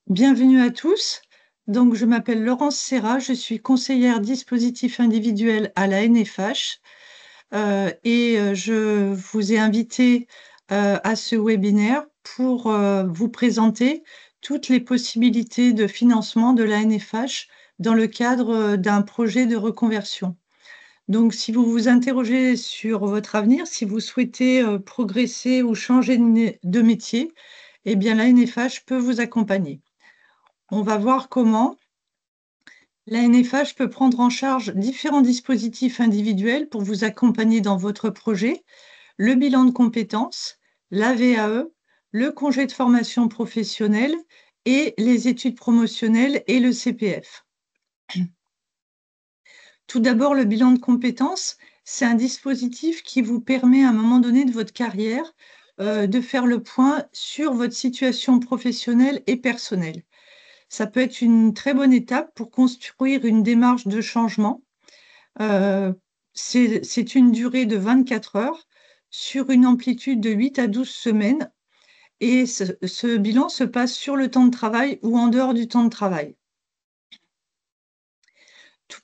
Bienvenue à tous. Donc, je m'appelle Laurence Serra, je suis conseillère dispositif individuel à la NFH je vous ai invité à ce webinaire pour vous présenter toutes les possibilités de financement de la NFH dans le cadre d'un projet de reconversion. Donc, si vous vous interrogez sur votre avenir, si vous souhaitez progresser ou changer de métier, eh bien, la NFH peut vous accompagner. On va voir comment la NFH peut prendre en charge différents dispositifs individuels pour vous accompagner dans votre projet, le bilan de compétences, la VAE, le congé de formation professionnelle et les études promotionnelles et le CPF. Tout d'abord, le bilan de compétences, c'est un dispositif qui vous permet à un moment donné de votre carrière de faire le point sur votre situation professionnelle et personnelle. Ça peut être une très bonne étape pour construire une démarche de changement. C'est une durée de 24 heures sur une amplitude de 8 à 12 semaines et ce bilan se passe sur le temps de travail ou en dehors du temps de travail.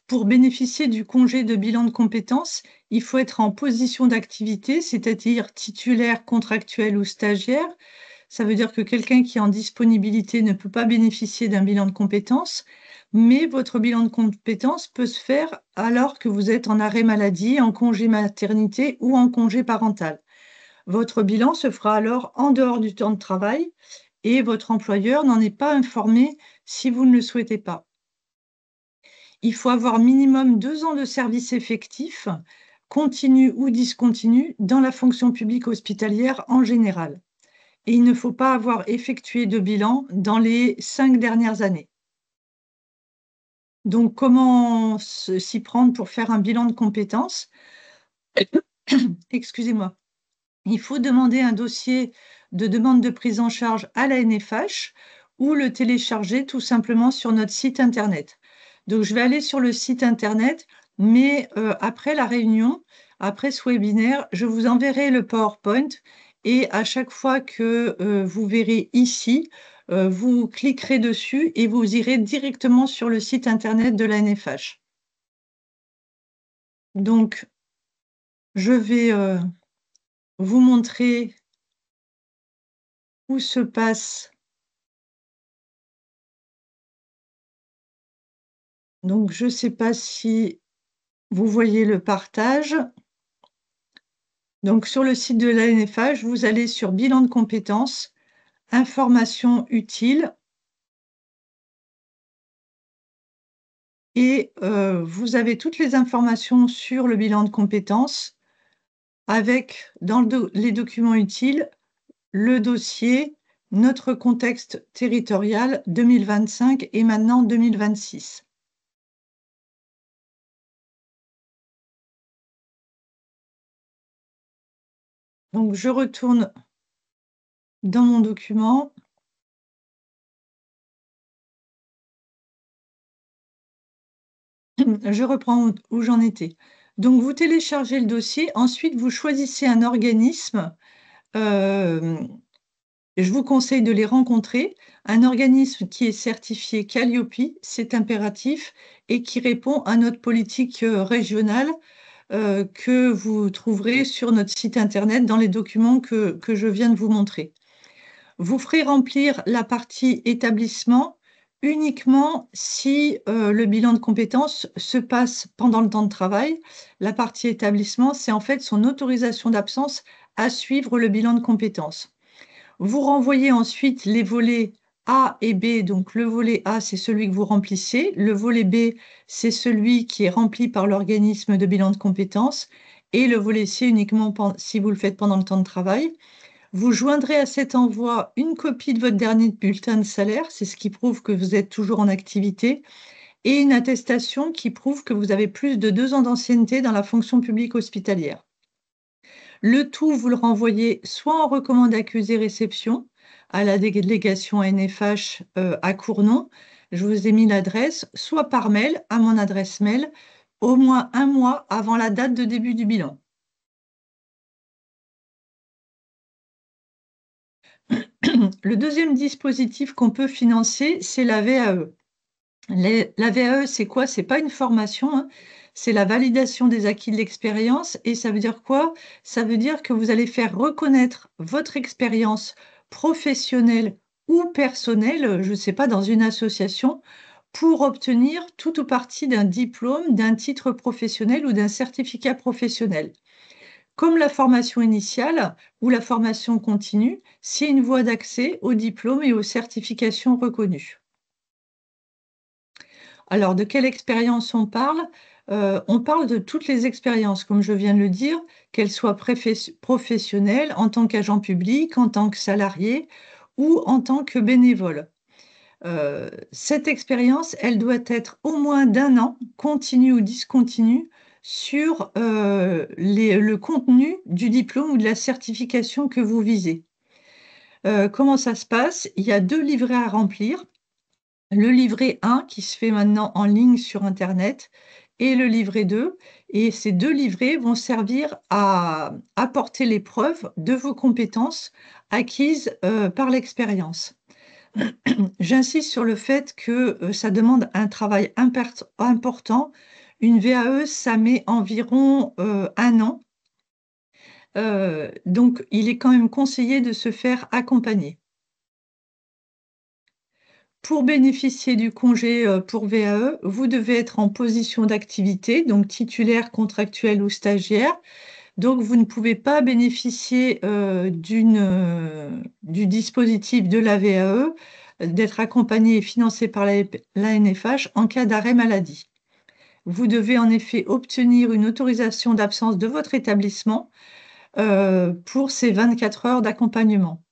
Pour bénéficier du congé de bilan de compétences, il faut être en position d'activité, c'est-à-dire titulaire, contractuel ou stagiaire. Ça veut dire que quelqu'un qui est en disponibilité ne peut pas bénéficier d'un bilan de compétences, mais votre bilan de compétences peut se faire alors que vous êtes en arrêt maladie, en congé maternité ou en congé parental. Votre bilan se fera alors en dehors du temps de travail et votre employeur n'en est pas informé si vous ne le souhaitez pas. Il faut avoir minimum 2 ans de service effectif, continu ou discontinu, dans la fonction publique hospitalière en général. Et il ne faut pas avoir effectué de bilan dans les 5 dernières années. Donc, comment s'y prendre pour faire un bilan de compétences? Excusez-moi. Il faut demander un dossier de demande de prise en charge à la NFH ou le télécharger tout simplement sur notre site Internet. Donc, je vais aller sur le site Internet, mais après la réunion, après ce webinaire, je vous enverrai le PowerPoint et à chaque fois que vous verrez ici, vous cliquerez dessus et vous irez directement sur le site Internet de la NFH. Donc, je vais vous montrer où se passe. Donc, je ne sais pas si vous voyez le partage. Donc, sur le site de l'ANFH, vous allez sur bilan de compétences, informations utiles, et vous avez toutes les informations sur le bilan de compétences avec, dans les documents utiles, le dossier, notre contexte territorial 2025 et maintenant 2026. Donc, je retourne dans mon document. Je reprends où j'en étais. Donc, vous téléchargez le dossier. Ensuite, vous choisissez un organisme. Je vous conseille de les rencontrer. Un organisme qui est certifié Calliope, c'est impératif, et qui répond à notre politique régionale que vous trouverez sur notre site Internet dans les documents que je viens de vous montrer. Vous ferez remplir la partie établissement uniquement si le bilan de compétences se passe pendant le temps de travail. La partie établissement, c'est en fait son autorisation d'absence à suivre le bilan de compétences. Vous renvoyez ensuite les volets A et B. Donc le volet A, c'est celui que vous remplissez. Le volet B, c'est celui qui est rempli par l'organisme de bilan de compétences. Et le volet C uniquement si vous le faites pendant le temps de travail. Vous joindrez à cet envoi une copie de votre dernier bulletin de salaire, c'est ce qui prouve que vous êtes toujours en activité, et une attestation qui prouve que vous avez plus de 2 ans d'ancienneté dans la fonction publique hospitalière. Le tout, vous le renvoyez soit en recommandé accusé réception à la délégation NFH à Cournon, je vous ai mis l'adresse, soit par mail à mon adresse mail, au moins 1 mois avant la date de début du bilan. Le deuxième dispositif qu'on peut financer, c'est la VAE. La VAE, c'est quoi? C'est pas une formation, hein. C'est la validation des acquis de l'expérience. Et ça veut dire quoi? Ça veut dire que vous allez faire reconnaître votre expérience professionnelle ou personnelle, je ne sais pas, dans une association, pour obtenir tout ou partie d'un diplôme, d'un titre professionnel ou d'un certificat professionnel. Comme la formation initiale ou la formation continue, c'est une voie d'accès aux diplômes et aux certifications reconnues. Alors, de quelle expérience on parle? On parle de toutes les expériences, comme je viens de le dire, qu'elles soient professionnelles, en tant qu'agent public, en tant que salarié ou en tant que bénévole. Cette expérience, elle doit être au moins d'un an, continue ou discontinue, sur le contenu du diplôme ou de la certification que vous visez. Comment ça se passe? Il y a deux livrets à remplir. Le livret 1 qui se fait maintenant en ligne sur Internet et le livret 2. Et ces deux livrets vont servir à apporter les preuves de vos compétences acquises par l'expérience. J'insiste sur le fait que ça demande un travail important. Une VAE, ça met environ un an. Donc, il est quand même conseillé de se faire accompagner. Pour bénéficier du congé pour VAE, vous devez être en position d'activité, donc titulaire, contractuel ou stagiaire. Donc, vous ne pouvez pas bénéficier du dispositif de la VAE, d'être accompagné et financé par la NFH en cas d'arrêt maladie. Vous devez en effet obtenir une autorisation d'absence de votre établissement pour ces 24 heures d'accompagnement.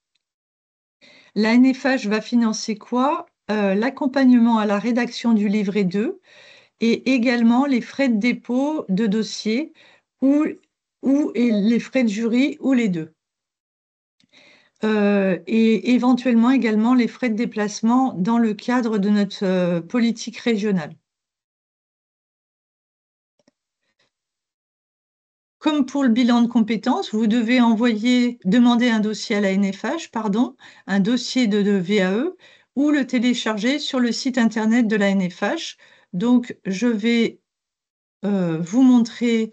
La NFH va financer quoi? L'accompagnement à la rédaction du livret 2 et également les frais de dépôt de dossier ou les frais de jury ou les deux. Et éventuellement également les frais de déplacement dans le cadre de notre politique régionale. Comme pour le bilan de compétences, vous devez demander un dossier à la NFH, pardon, un dossier de VAE, ou le télécharger sur le site internet de la NFH. Donc, je vais vous montrer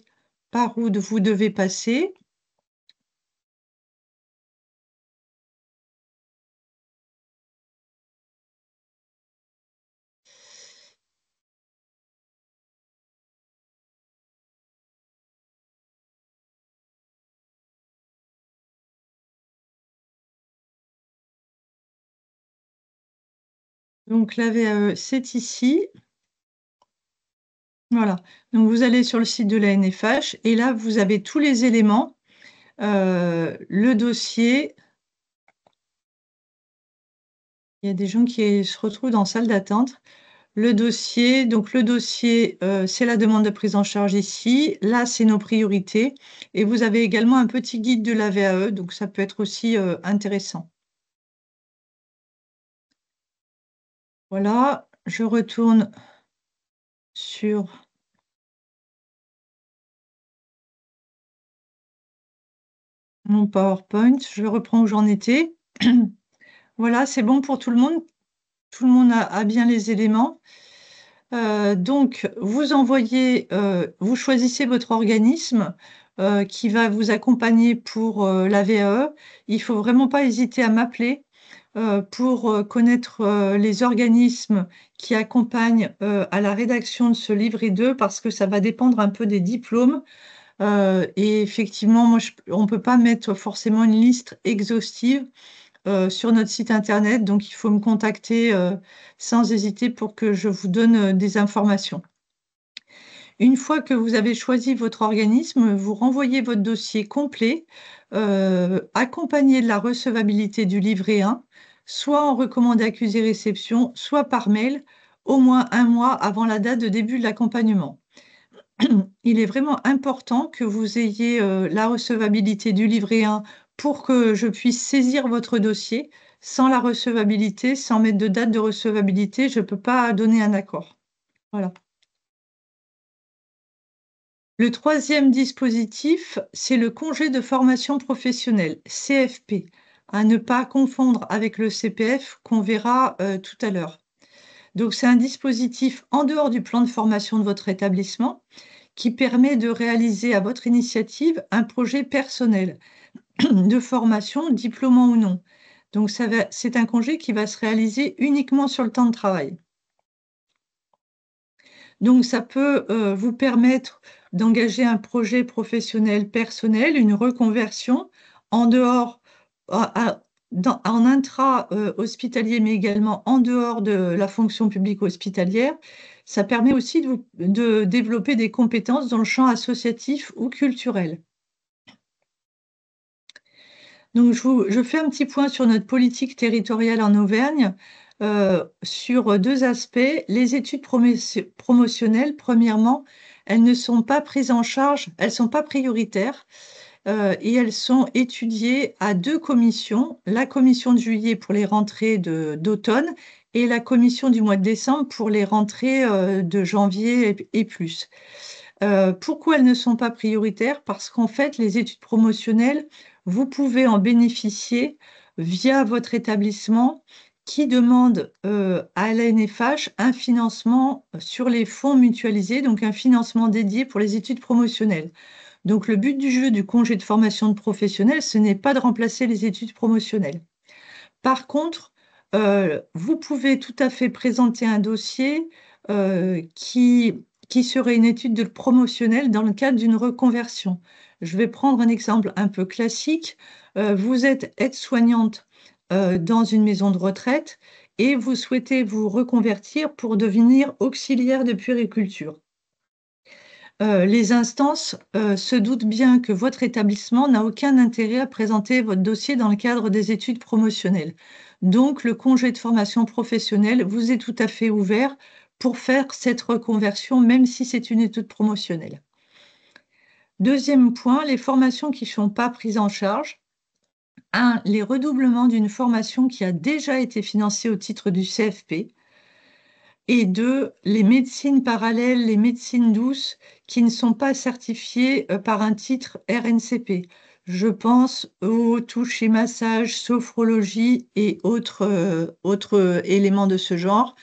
par où vous devez passer. Donc, la VAE, c'est ici. Voilà. Donc, vous allez sur le site de la NFH et là, vous avez tous les éléments. Le dossier. Il y a des gens qui se retrouvent dans salle d'attente. Le dossier, donc le dossier, c'est la demande de prise en charge ici. Là, c'est nos priorités. Et vous avez également un petit guide de la VAE, donc ça peut être aussi intéressant. Voilà, je retourne sur mon PowerPoint. Je reprends où j'en étais. Voilà, c'est bon pour tout le monde. Tout le monde a bien les éléments. Donc, vous choisissez votre organisme qui va vous accompagner pour la VAE. Il ne faut vraiment pas hésiter à m'appeler pour connaître les organismes qui accompagnent à la rédaction de ce livret 2 parce que ça va dépendre un peu des diplômes. Et effectivement, on ne peut pas mettre forcément une liste exhaustive sur notre site internet, donc il faut me contacter sans hésiter pour que je vous donne des informations. Une fois que vous avez choisi votre organisme, vous renvoyez votre dossier complet, accompagné de la recevabilité du livret 1, soit en recommandé accusé réception, soit par mail, au moins un mois avant la date de début de l'accompagnement. Il est vraiment important que vous ayez la recevabilité du livret 1 pour que je puisse saisir votre dossier. Sans la recevabilité, sans mettre de date de recevabilité, je ne peux pas donner un accord. Voilà. Le troisième dispositif, c'est le congé de formation professionnelle, CFP. à ne pas confondre avec le CPF qu'on verra tout à l'heure. Donc, c'est un dispositif en dehors du plan de formation de votre établissement qui permet de réaliser à votre initiative un projet personnel de formation, diplômant ou non. Donc, c'est un congé qui va se réaliser uniquement sur le temps de travail. Donc, ça peut vous permettre d'engager un projet professionnel personnel, une reconversion en dehors, en intra-hospitalier, mais également en dehors de la fonction publique hospitalière. Ça permet aussi de développer des compétences dans le champ associatif ou culturel. Donc, je fais un petit point sur notre politique territoriale en Auvergne, sur deux aspects. Les études promotionnelles, premièrement, elles ne sont pas prises en charge, elles ne sont pas prioritaires, et elles sont étudiées à deux commissions, la commission de juillet pour les rentrées d'automne et la commission du mois de décembre pour les rentrées de janvier et plus. Pourquoi elles ne sont pas prioritaires? Parce qu'en fait, les études promotionnelles, vous pouvez en bénéficier via votre établissement qui demande à l'ANFH un financement sur les fonds mutualisés, donc un financement dédié pour les études promotionnelles. Donc le but du jeu du congé de formation de professionnels, ce n'est pas de remplacer les études promotionnelles. Par contre, vous pouvez tout à fait présenter un dossier qui serait une étude de promotionnelle dans le cadre d'une reconversion. Je vais prendre un exemple un peu classique. Vous êtes aide-soignante dans une maison de retraite et vous souhaitez vous reconvertir pour devenir auxiliaire de puériculture. Les instances se doutent bien que votre établissement n'a aucun intérêt à présenter votre dossier dans le cadre des études promotionnelles. Donc, le congé de formation professionnelle vous est tout à fait ouvert pour faire cette reconversion, même si c'est une étude promotionnelle. Deuxième point, les formations qui ne sont pas prises en charge. Un, les redoublements d'une formation qui a déjà été financée au titre du CFP. Et deux, les médecines parallèles, les médecines douces qui ne sont pas certifiées par un titre RNCP. Je pense aux touches et massages, sophrologie et autres éléments de ce genre.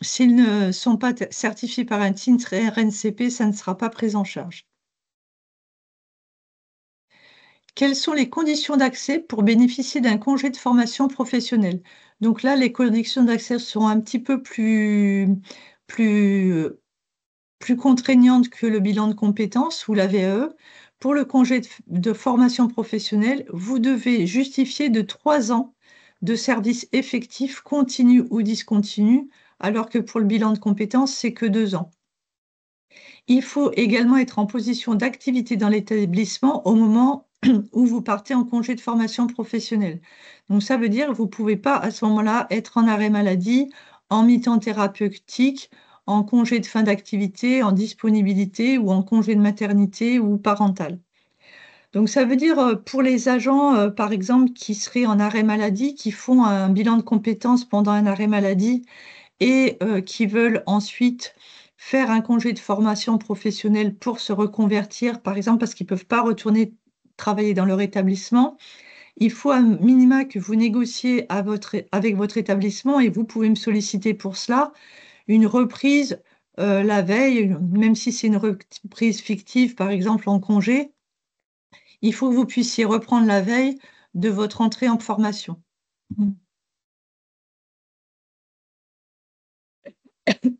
S'ils ne sont pas certifiés par un titre RNCP, ça ne sera pas pris en charge. Quelles sont les conditions d'accès pour bénéficier d'un congé de formation professionnelle? Donc là, les conditions d'accès sont un petit peu plus, plus contraignantes que le bilan de compétences ou la VAE. Pour le congé de formation professionnelle, vous devez justifier de 3 ans de service effectif continu ou discontinu, alors que pour le bilan de compétences, c'est que 2 ans. Il faut également être en position d'activité dans l'établissement au moment où vous partez en congé de formation professionnelle. Donc ça veut dire que vous ne pouvez pas à ce moment-là être en arrêt maladie, en mi-temps thérapeutique, en congé de fin d'activité, en disponibilité ou en congé de maternité ou parental. Donc ça veut dire pour les agents, par exemple, qui seraient en arrêt maladie, qui font un bilan de compétences pendant un arrêt maladie et qui veulent ensuite faire un congé de formation professionnelle pour se reconvertir, par exemple parce qu'ils ne peuvent pas retourner travailler dans leur établissement, il faut un minima que vous négociez avec votre établissement et vous pouvez me solliciter pour cela une reprise la veille, même si c'est une reprise fictive, par exemple en congé, il faut que vous puissiez reprendre la veille de votre entrée en formation.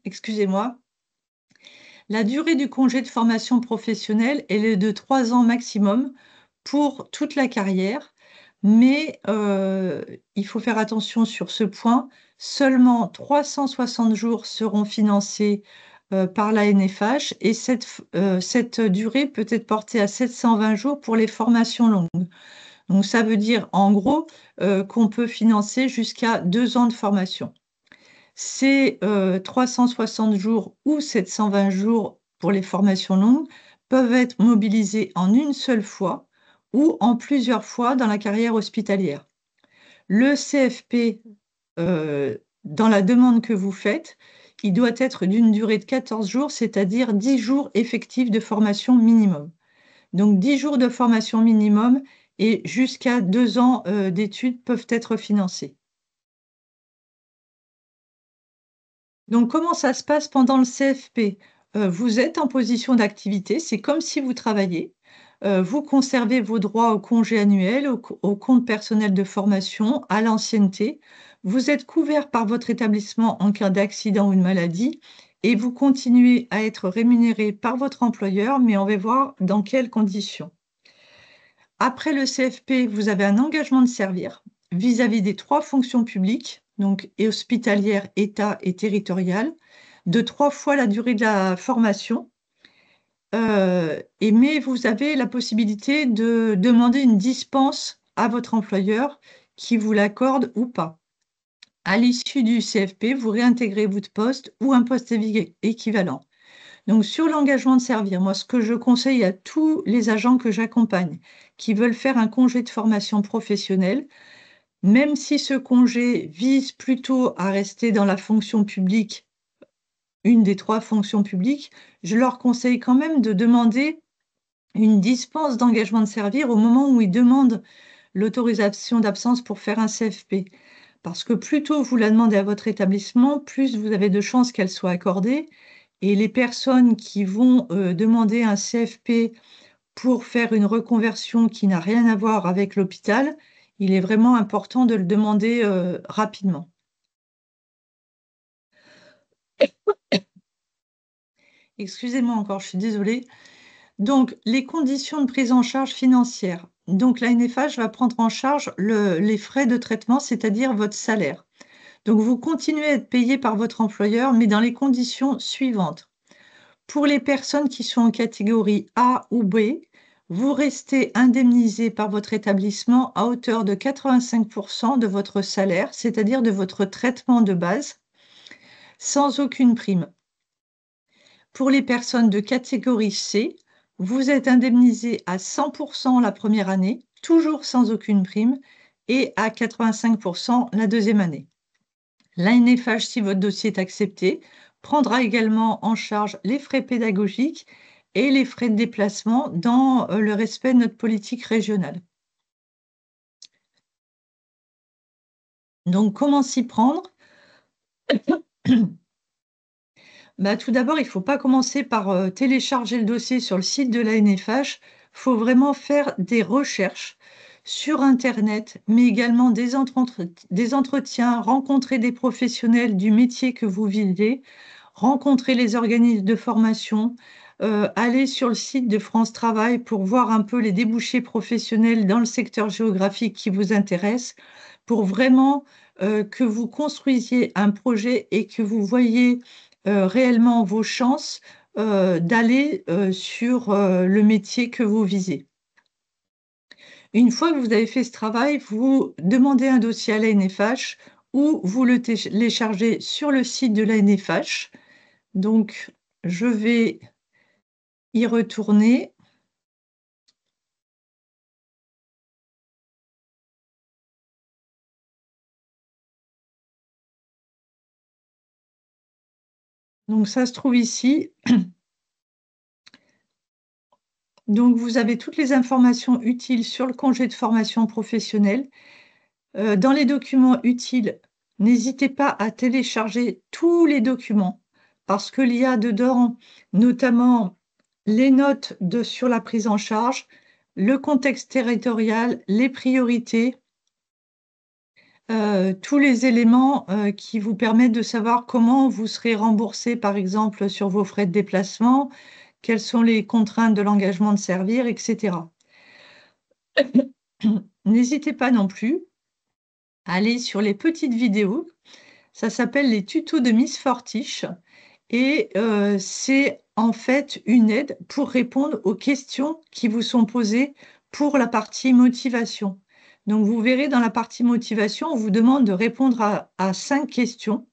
Excusez-moi. La durée du congé de formation professionnelle, elle est de 3 ans maximum pour toute la carrière, mais il faut faire attention sur ce point. Seulement 360 jours seront financés par la NFH et cette durée peut être portée à 720 jours pour les formations longues. Donc ça veut dire en gros qu'on peut financer jusqu'à 2 ans de formation. Ces 360 jours ou 720 jours pour les formations longues peuvent être mobilisés en une seule fois ou en plusieurs fois dans la carrière hospitalière. Le CFP, dans la demande que vous faites, il doit être d'une durée de 14 jours, c'est-à-dire 10 jours effectifs de formation minimum. Donc 10 jours de formation minimum et jusqu'à 2 ans d'études peuvent être financés. Donc, comment ça se passe pendant le CFP? Vous êtes en position d'activité, c'est comme si vous travailliez. Vous conservez vos droits au congé annuel, au compte personnel de formation, à l'ancienneté. Vous êtes couvert par votre établissement en cas d'accident ou de maladie et vous continuez à être rémunéré par votre employeur, mais on va voir dans quelles conditions. Après le CFP, vous avez un engagement de servir vis-à-vis des 3 fonctions publiques, donc et hospitalière, État et territoriale, de 3 fois la durée de la formation. Mais vous avez la possibilité de demander une dispense à votre employeur qui vous l'accorde ou pas. À l'issue du CFP, vous réintégrez votre poste ou un poste équivalent. Donc, sur l'engagement de servir, moi, ce que je conseille à tous les agents que j'accompagne qui veulent faire un congé de formation professionnelle, même si ce congé vise plutôt à rester dans la fonction publique, une des 3 fonctions publiques, je leur conseille quand même de demander une dispense d'engagement de servir au moment où ils demandent l'autorisation d'absence pour faire un CFP. Parce que plus tôt vous la demandez à votre établissement, plus vous avez de chances qu'elle soit accordée. Et les personnes qui vont demander un CFP pour faire une reconversion qui n'a rien à voir avec l'hôpital, il est vraiment important de le demander rapidement. Excusez-moi encore, je suis désolée. Donc, les conditions de prise en charge financière. Donc, la NFH va prendre en charge les frais de traitement, c'est-à-dire votre salaire. Donc, vous continuez à être payé par votre employeur, mais dans les conditions suivantes. Pour les personnes qui sont en catégorie A ou B, vous restez indemnisé par votre établissement à hauteur de 85% de votre salaire, c'est-à-dire de votre traitement de base, sans aucune prime. Pour les personnes de catégorie C, vous êtes indemnisé à 100% la première année, toujours sans aucune prime, et à 85% la deuxième année. L'ANFH, si votre dossier est accepté, prendra également en charge les frais pédagogiques et les frais de déplacement dans le respect de notre politique régionale. Donc, comment s'y prendre? Tout d'abord, il ne faut pas commencer par télécharger le dossier sur le site de l'ANFH. Il faut vraiment faire des recherches sur Internet, mais également des entretiens, rencontrer des professionnels du métier que vous visez, rencontrer les organismes de formation, aller sur le site de France Travail pour voir un peu les débouchés professionnels dans le secteur géographique qui vous intéresse, pour vraiment que vous construisiez un projet et que vous voyez réellement vos chances d'aller sur le métier que vous visez. Une fois que vous avez fait ce travail, vous demandez un dossier à l'ANFH ou vous le téléchargez sur le site de l'ANFH. Donc, je vais y retourner. Donc, ça se trouve ici. Donc, vous avez toutes les informations utiles sur le congé de formation professionnelle. Dans les documents utiles, n'hésitez pas à télécharger tous les documents parce qu'il y a dedans notamment les notes sur la prise en charge, le contexte territorial, les priorités, tous les éléments qui vous permettent de savoir comment vous serez remboursé, par exemple, sur vos frais de déplacement, quelles sont les contraintes de l'engagement de servir, etc. N'hésitez pas non plus à aller sur les petites vidéos. Ça s'appelle les tutos de Miss Fortiche et c'est en fait une aide pour répondre aux questions qui vous sont posées pour la partie motivation. Donc, vous verrez dans la partie motivation, on vous demande de répondre à 5 questions.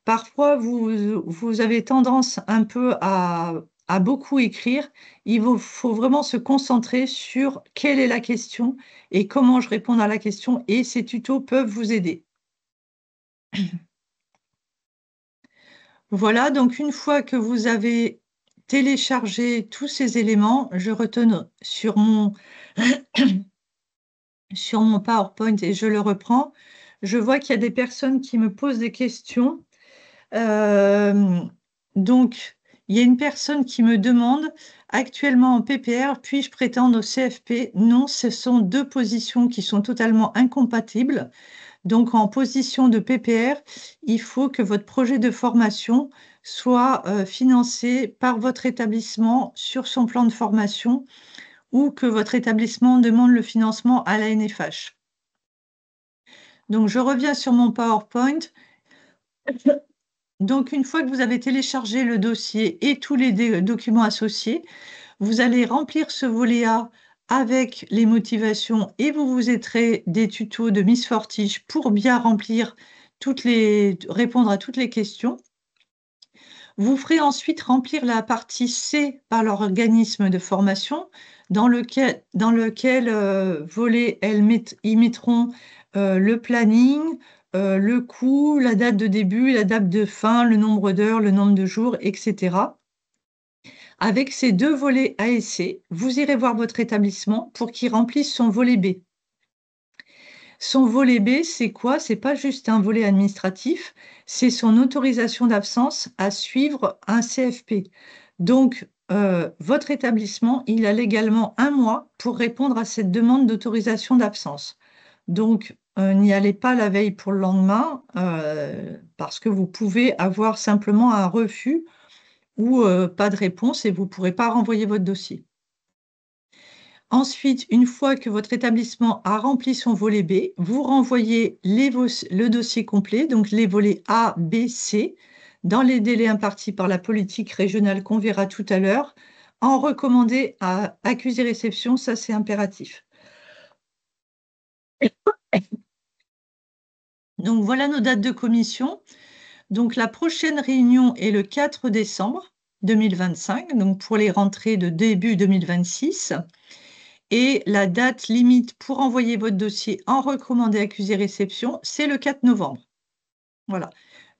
Parfois, vous avez tendance un peu à beaucoup écrire. Il faut vraiment se concentrer sur quelle est la question et comment je réponds à la question. Et ces tutos peuvent vous aider. Voilà, donc une fois que vous avez téléchargé tous ces éléments, je retourne sur mon sur mon PowerPoint et je le reprends, je vois qu'il y a des personnes qui me posent des questions. Euh, donc, il y a une personne qui me demande, actuellement en PPR, puis-je prétendre au CFP? Non, ce sont deux positions qui sont totalement incompatibles. Donc, en position de PPR, il faut que votre projet de formation soit financé par votre établissement sur son plan de formation ou que votre établissement demande le financement à la NFH. Donc, je reviens sur mon PowerPoint. Donc, une fois que vous avez téléchargé le dossier et tous les documents associés, vous allez remplir ce volet A avec les motivations et vous vous aiderez des tutos de Miss Fortige pour bien remplir répondre à toutes les questions. Vous ferez ensuite remplir la partie C par l'organisme de formation dans lequel volet ils mettront le planning, le coût, la date de début, la date de fin, le nombre d'heures, le nombre de jours, etc. Avec ces deux volets A et C, vous irez voir votre établissement pour qu'il remplisse son volet B. Son volet B, c'est quoi? C'est pas juste un volet administratif, c'est son autorisation d'absence à suivre un CFP. Donc, votre établissement, il a légalement un mois pour répondre à cette demande d'autorisation d'absence. Donc, n'y allez pas la veille pour le lendemain, parce que vous pouvez avoir simplement un refus ou pas de réponse et vous ne pourrez pas renvoyer votre dossier. Ensuite, une fois que votre établissement a rempli son volet B, vous renvoyez le dossier complet, donc les volets A, B, C, dans les délais impartis par la politique régionale qu'on verra tout à l'heure, en recommandé à accusé réception, ça c'est impératif. Donc voilà nos dates de commission. Donc la prochaine réunion est le 4 décembre 2025, donc pour les rentrées de début 2026. Et la date limite pour envoyer votre dossier en recommandé accusé réception, c'est le 4 novembre. Voilà.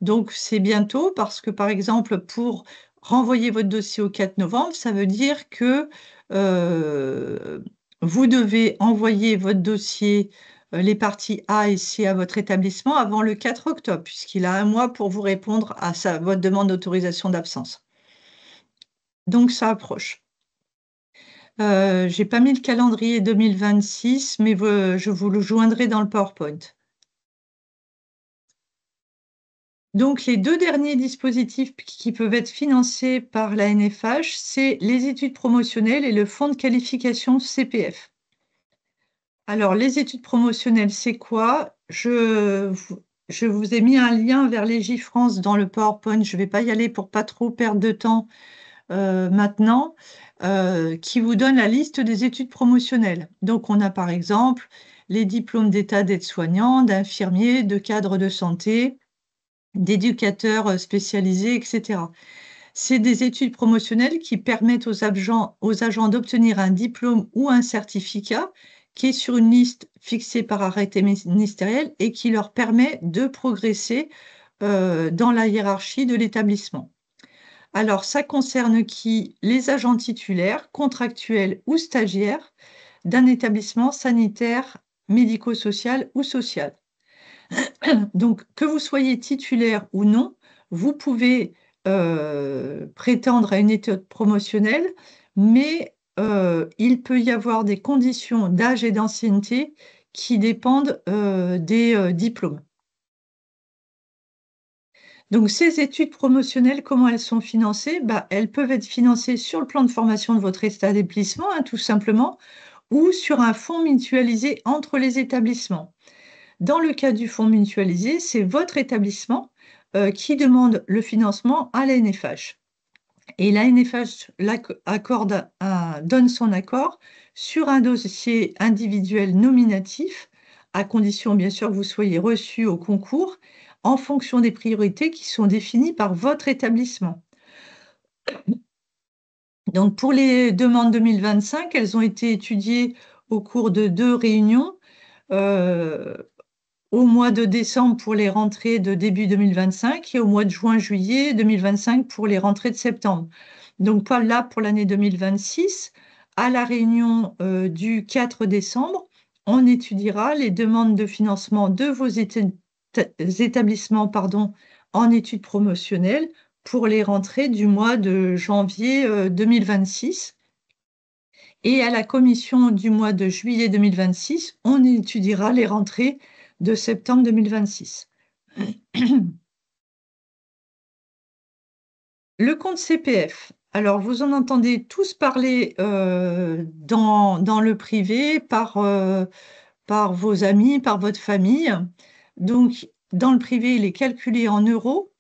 Donc, c'est bientôt parce que, par exemple, pour renvoyer votre dossier au 4 novembre, ça veut dire que euh, vous devez envoyer votre dossier, les parties A et C à votre établissement avant le 4 octobre, puisqu'il a un mois pour vous répondre à votre demande d'autorisation d'absence. Donc, ça approche. J'ai pas mis le calendrier 2026, mais je vous le joindrai dans le PowerPoint. Donc, les deux derniers dispositifs qui peuvent être financés par la NFH, c'est les études promotionnelles et le fonds de qualification CPF. Alors, les études promotionnelles, c'est quoi? Je vous ai mis un lien vers Légifrance dans le PowerPoint. Je ne vais pas y aller pour pas trop perdre de temps maintenant, qui vous donne la liste des études promotionnelles. Donc, on a par exemple les diplômes d'état d'aide-soignant, d'infirmier, de cadre de santé, d'éducateurs spécialisés, etc. C'est des études promotionnelles qui permettent aux agents d'obtenir un diplôme ou un certificat qui est sur une liste fixée par arrêté ministériel et qui leur permet de progresser dans la hiérarchie de l'établissement. Alors, ça concerne qui? Les agents titulaires, contractuels ou stagiaires d'un établissement sanitaire, médico-social ou social. Donc, que vous soyez titulaire ou non, vous pouvez prétendre à une étude promotionnelle, mais il peut y avoir des conditions d'âge et d'ancienneté qui dépendent des diplômes. Donc, ces études promotionnelles, comment elles sont financées? Elles peuvent être financées sur le plan de formation de votre établissement, hein, tout simplement, ou sur un fonds mutualisé entre les établissements. Dans le cas du fonds mutualisé, c'est votre établissement qui demande le financement à la NFH. Et la NFH donne son accord sur un dossier individuel nominatif, à condition bien sûr que vous soyez reçu au concours, en fonction des priorités qui sont définies par votre établissement. Donc pour les demandes 2025, elles ont été étudiées au cours de 2 réunions. Au mois de décembre pour les rentrées de début 2025 et au mois de juin-juillet 2025 pour les rentrées de septembre. Donc, pas là pour l'année 2026. À la réunion du 4 décembre, on étudiera les demandes de financement de vos établissements, en études promotionnelles pour les rentrées du mois de janvier 2026. Et à la commission du mois de juillet 2026, on étudiera les rentrées de septembre 2026. Le compte CPF. Alors, vous en entendez tous parler dans le privé, par vos amis, par votre famille. Donc, dans le privé, il est calculé en euros.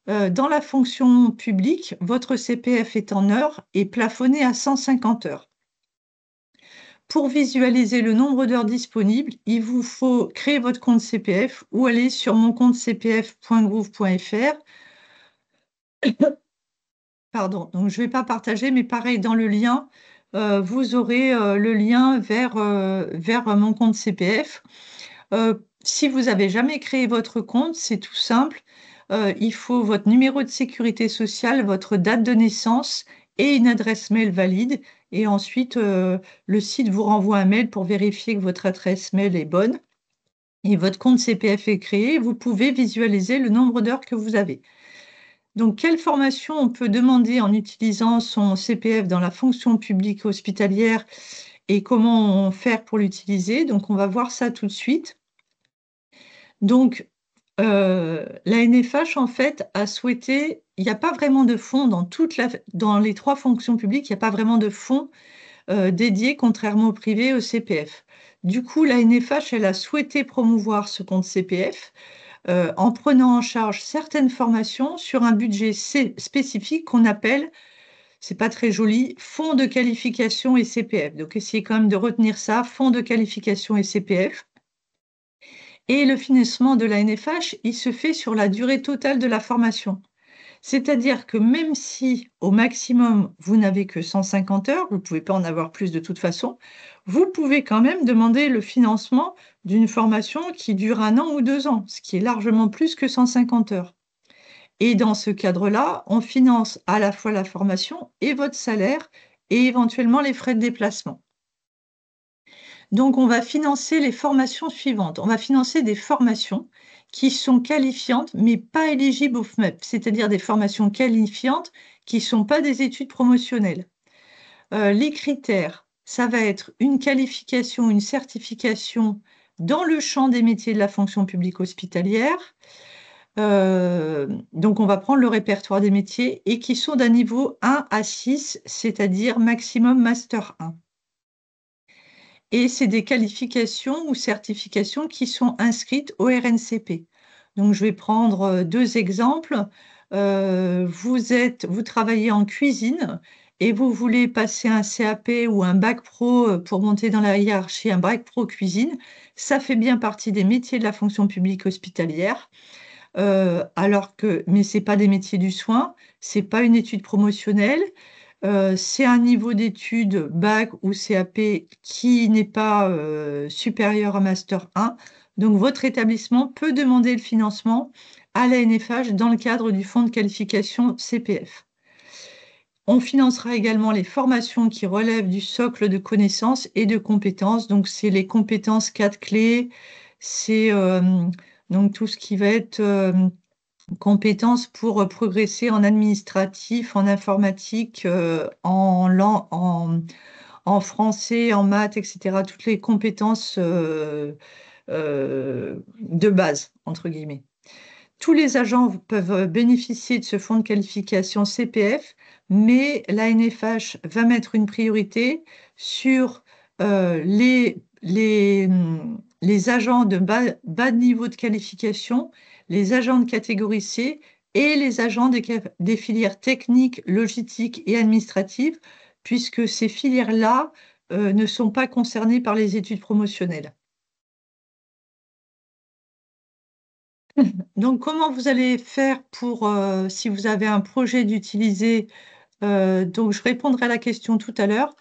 Dans la fonction publique, votre CPF est en heures et plafonné à 150 heures. Pour visualiser le nombre d'heures disponibles, il vous faut créer votre compte CPF ou aller sur moncomptecpf.gouv.fr. Pardon, donc je ne vais pas partager, mais pareil, dans le lien, vous aurez le lien vers mon compte CPF. Si vous n'avez jamais créé votre compte, c'est tout simple. Il faut votre numéro de sécurité sociale, votre date de naissance et une adresse mail valide. Et ensuite, le site vous renvoie un mail pour vérifier que votre adresse mail est bonne. Et votre compte CPF est créé. Vous pouvez visualiser le nombre d'heures que vous avez. Donc, quelle formation on peut demander en utilisant son CPF dans la fonction publique hospitalière et comment faire pour l'utiliser? Donc, on va voir ça tout de suite. Donc, la NFH, en fait, a souhaité, il n'y a pas vraiment de fonds dans les trois fonctions publiques, il n'y a pas vraiment de fonds dédiés, contrairement au privé et au CPF. Du coup, la NFH, elle a souhaité promouvoir ce compte CPF en prenant en charge certaines formations sur un budget spécifique qu'on appelle, c'est pas très joli, fonds de qualification et CPF. Donc, essayez quand même de retenir ça, fonds de qualification et CPF. Et le financement de la NFH, il se fait sur la durée totale de la formation. C'est-à-dire que même si au maximum vous n'avez que 150 heures, vous ne pouvez pas en avoir plus de toute façon, vous pouvez quand même demander le financement d'une formation qui dure 1 an ou 2 ans, ce qui est largement plus que 150 heures. Et dans ce cadre-là, on finance à la fois la formation et votre salaire et éventuellement les frais de déplacement. Donc, on va financer les formations suivantes. On va financer des formations qui sont qualifiantes, mais pas éligibles au FMEP, c'est-à-dire des formations qualifiantes qui ne sont pas des études promotionnelles. Les critères, ça va être une qualification, une certification dans le champ des métiers de la fonction publique hospitalière. Donc, on va prendre le répertoire des métiers et qui sont d'un niveau 1 à 6, c'est-à-dire maximum Master 1. Et c'est des qualifications ou certifications qui sont inscrites au RNCP. Donc, je vais prendre 2 exemples. Vous travaillez en cuisine et vous voulez passer un CAP ou un bac pro pour monter dans la hiérarchie, un bac pro cuisine. Ça fait bien partie des métiers de la fonction publique hospitalière. Mais ce n'est pas des métiers du soin, ce n'est pas une étude promotionnelle. C'est un niveau d'études bac ou CAP qui n'est pas supérieur à Master 1. Donc, votre établissement peut demander le financement à la NFH dans le cadre du fonds de qualification CPF. On financera également les formations qui relèvent du socle de connaissances et de compétences. Donc, c'est les compétences 4 clés, c'est donc tout ce qui va être compétences pour progresser en administratif, en informatique, en français, en maths, etc. Toutes les compétences de base, entre guillemets. Tous les agents peuvent bénéficier de ce fonds de qualification CPF, mais la NFH va mettre une priorité sur les agents de bas niveau de qualification, les agents de catégorie C et les agents des filières techniques, logistiques et administratives, puisque ces filières-là ne sont pas concernées par les études promotionnelles. Donc, comment vous allez faire si vous avez un projet d'utiliser, donc je répondrai à la question tout à l'heure.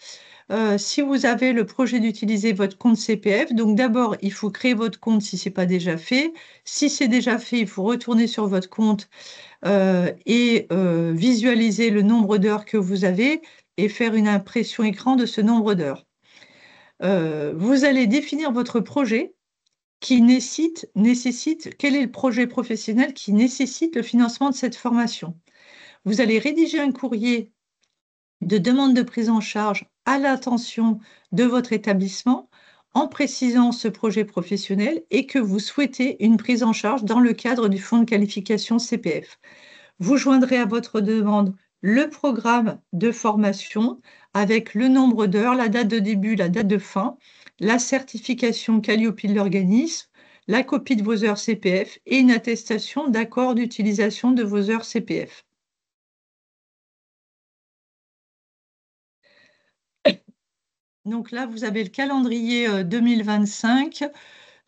Si vous avez le projet d'utiliser votre compte CPF, donc d'abord, il faut créer votre compte si ce n'est pas déjà fait. Si c'est déjà fait, il faut retourner sur votre compte et visualiser le nombre d'heures que vous avez et faire une impression écran de ce nombre d'heures. Vous allez définir votre projet quel est le projet professionnel qui nécessite le financement de cette formation. Vous allez rédiger un courrier de demande de prise en charge à l'attention de votre établissement en précisant ce projet professionnel et que vous souhaitez une prise en charge dans le cadre du fonds de qualification CPF. Vous joindrez à votre demande le programme de formation avec le nombre d'heures, la date de début, la date de fin, la certification Qualiopi de l'organisme, la copie de vos heures CPF et une attestation d'accord d'utilisation de vos heures CPF. Donc là, vous avez le calendrier 2025.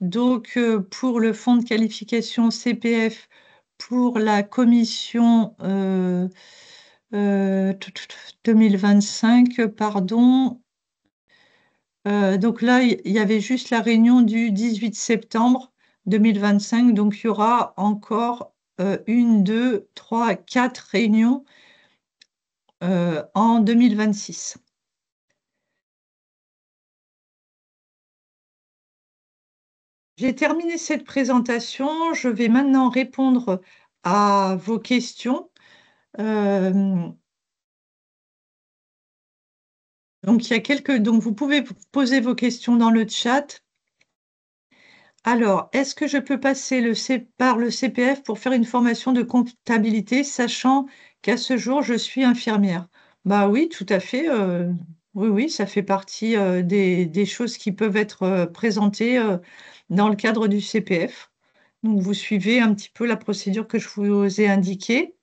Donc, pour le fonds de qualification CPF, pour la commission 2025, pardon. Donc là, il y avait juste la réunion du 18 septembre 2025. Donc, il y aura encore une, deux, trois, quatre réunions en 2026. J'ai terminé cette présentation. Je vais maintenant répondre à vos questions. Euh, donc vous pouvez poser vos questions dans le chat. Alors, est-ce que je peux passer par le CPF pour faire une formation de comptabilité, sachant qu'à ce jour, je suis infirmière? Bah oui, tout à fait. Oui, oui, ça fait partie des choses qui peuvent être présentées dans le cadre du CPF. Donc, vous suivez un petit peu la procédure que je vous ai indiquée.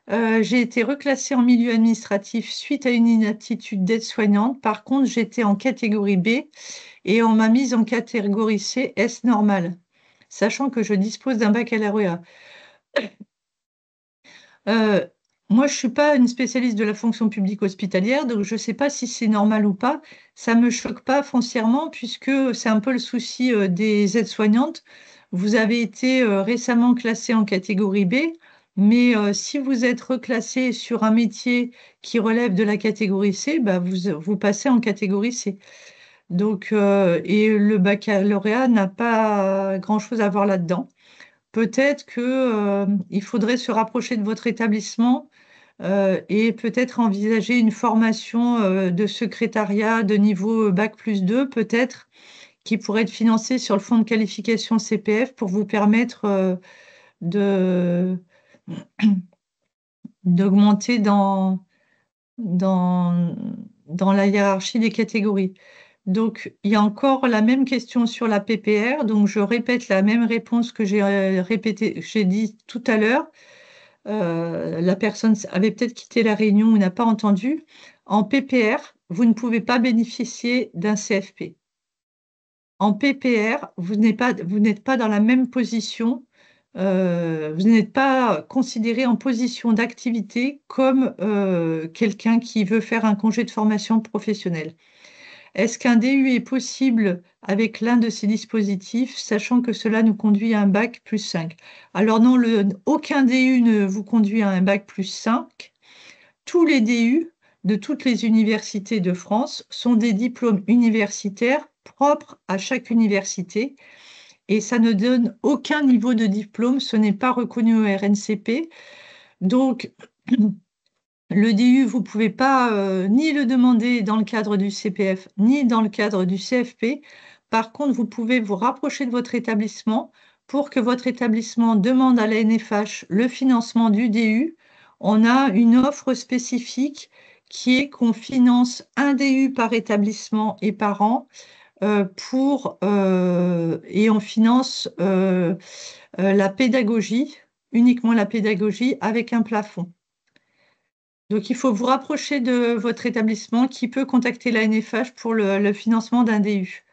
J'ai été reclassée en milieu administratif suite à une inaptitude d'aide-soignante. Par contre, j'étais en catégorie B et on m'a mise en catégorie C, S normal, sachant que je dispose d'un baccalauréat. Euh, Moi, je ne suis pas une spécialiste de la fonction publique hospitalière, donc je ne sais pas si c'est normal ou pas. Ça ne me choque pas foncièrement, puisque c'est un peu le souci des aides-soignantes. Vous avez été récemment classé en catégorie B, mais si vous êtes reclassé sur un métier qui relève de la catégorie C, bah, vous passez en catégorie C. Donc, et le baccalauréat n'a pas grand-chose à voir là-dedans. Peut-être que, il faudrait se rapprocher de votre établissement et peut-être envisager une formation de secrétariat de niveau Bac+2, peut-être, qui pourrait être financée sur le fonds de qualification CPF pour vous permettre de, d'augmenter dans, dans la hiérarchie des catégories. Donc, il y a encore la même question sur la PPR. Donc, je répète la même réponse que j'ai dit tout à l'heure. La personne avait peut-être quitté la réunion ou n'a pas entendu. En PPR, vous ne pouvez pas bénéficier d'un CFP. En PPR, vous n'êtes pas dans la même position, vous n'êtes pas considéré en position d'activité comme quelqu'un qui veut faire un congé de formation professionnelle. Est-ce qu'un DU est possible avec l'un de ces dispositifs, sachant que cela nous conduit à un bac+5? Alors non, aucun DU ne vous conduit à un bac+5. Tous les DU de toutes les universités de France sont des diplômes universitaires propres à chaque université et ça ne donne aucun niveau de diplôme, ce n'est pas reconnu au RNCP. Donc, le DU, vous ne pouvez pas ni le demander dans le cadre du CPF, ni dans le cadre du CFP. Par contre, vous pouvez vous rapprocher de votre établissement pour que votre établissement demande à la NFH le financement du DU. On a une offre spécifique qui est qu'on finance un DU par établissement et par an et on finance la pédagogie, uniquement la pédagogie avec un plafond. Donc, il faut vous rapprocher de votre établissement qui peut contacter la NFH pour le financement d'un DU.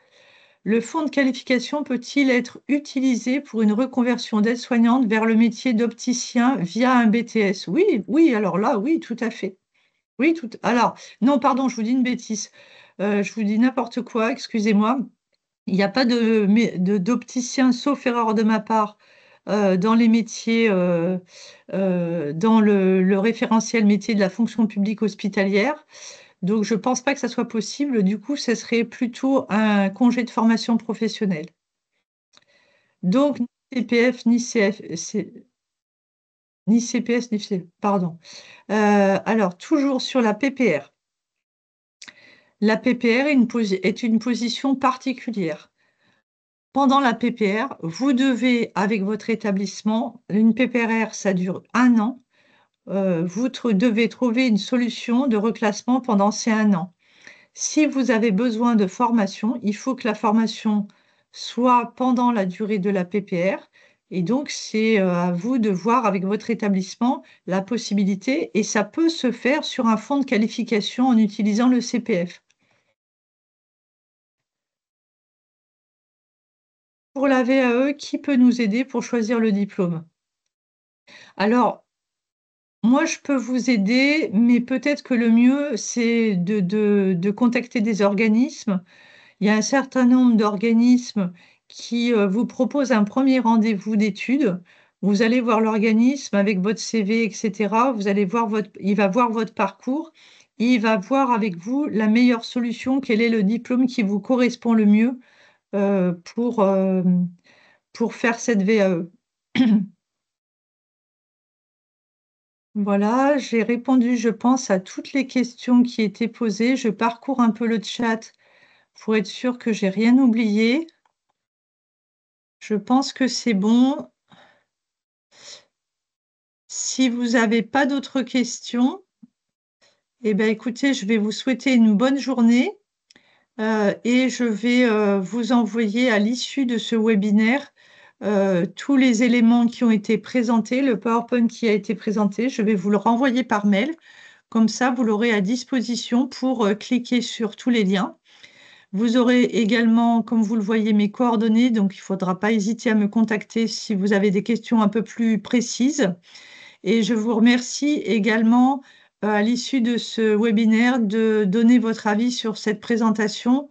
Le fonds de qualification peut-il être utilisé pour une reconversion d'aide-soignante vers le métier d'opticien via un BTS? Oui, oui, alors là, oui, tout à fait. Oui, tout. Alors, non, pardon, je vous dis une bêtise. Je vous dis n'importe quoi, excusez-moi. Il n'y a pas d'opticien, sauf erreur de ma part, dans les métiers, dans le référentiel métier de la fonction publique hospitalière. Donc, je ne pense pas que ça soit possible. Du coup, ce serait plutôt un congé de formation professionnelle. Donc, ni CPF, ni ni CPS, ni pardon. Alors, toujours sur la PPR. La PPR est une position particulière. Pendant la PPR, vous devez, avec votre établissement, une PPR, ça dure 1 an, vous devez trouver une solution de reclassement pendant ces 1 an. Si vous avez besoin de formation, il faut que la formation soit pendant la durée de la PPR. Et donc, c'est à vous de voir avec votre établissement la possibilité. Et ça peut se faire sur un fonds de qualification en utilisant le CPF. Pour la VAE, qui peut nous aider pour choisir le diplôme? Alors, moi, je peux vous aider, mais peut-être que le mieux, c'est de contacter des organismes. Il y a un certain nombre d'organismes qui vous proposent un premier rendez-vous d'études. Vous allez voir l'organisme avec votre CV, etc. Vous allez voir il va voir votre parcours et il va voir avec vous la meilleure solution, quel est le diplôme qui vous correspond le mieux euh, pour, euh, pour faire cette VAE. Voilà, j'ai répondu, je pense, à toutes les questions qui étaient posées. Je parcours un peu le chat pour être sûr que j'ai rien oublié. Je pense que c'est bon. Si vous n'avez pas d'autres questions, eh bien, écoutez, je vais vous souhaiter une bonne journée et je vais vous envoyer à l'issue de ce webinaire tous les éléments qui ont été présentés, le PowerPoint qui a été présenté. Je vais vous le renvoyer par mail. Comme ça, vous l'aurez à disposition pour cliquer sur tous les liens. Vous aurez également, comme vous le voyez, mes coordonnées, donc il ne faudra pas hésiter à me contacter si vous avez des questions un peu plus précises. Et je vous remercie également, à l'issue de ce webinaire, de donner votre avis sur cette présentation,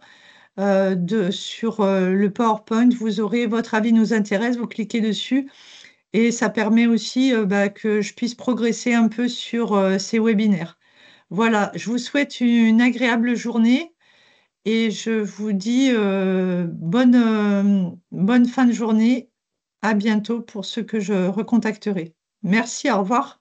sur le PowerPoint. Vous aurez votre avis nous intéresse, vous cliquez dessus et ça permet aussi que je puisse progresser un peu sur ces webinaires. Voilà, je vous souhaite une agréable journée et je vous dis bonne fin de journée. À bientôt pour ceux que je recontacterai. Merci, au revoir.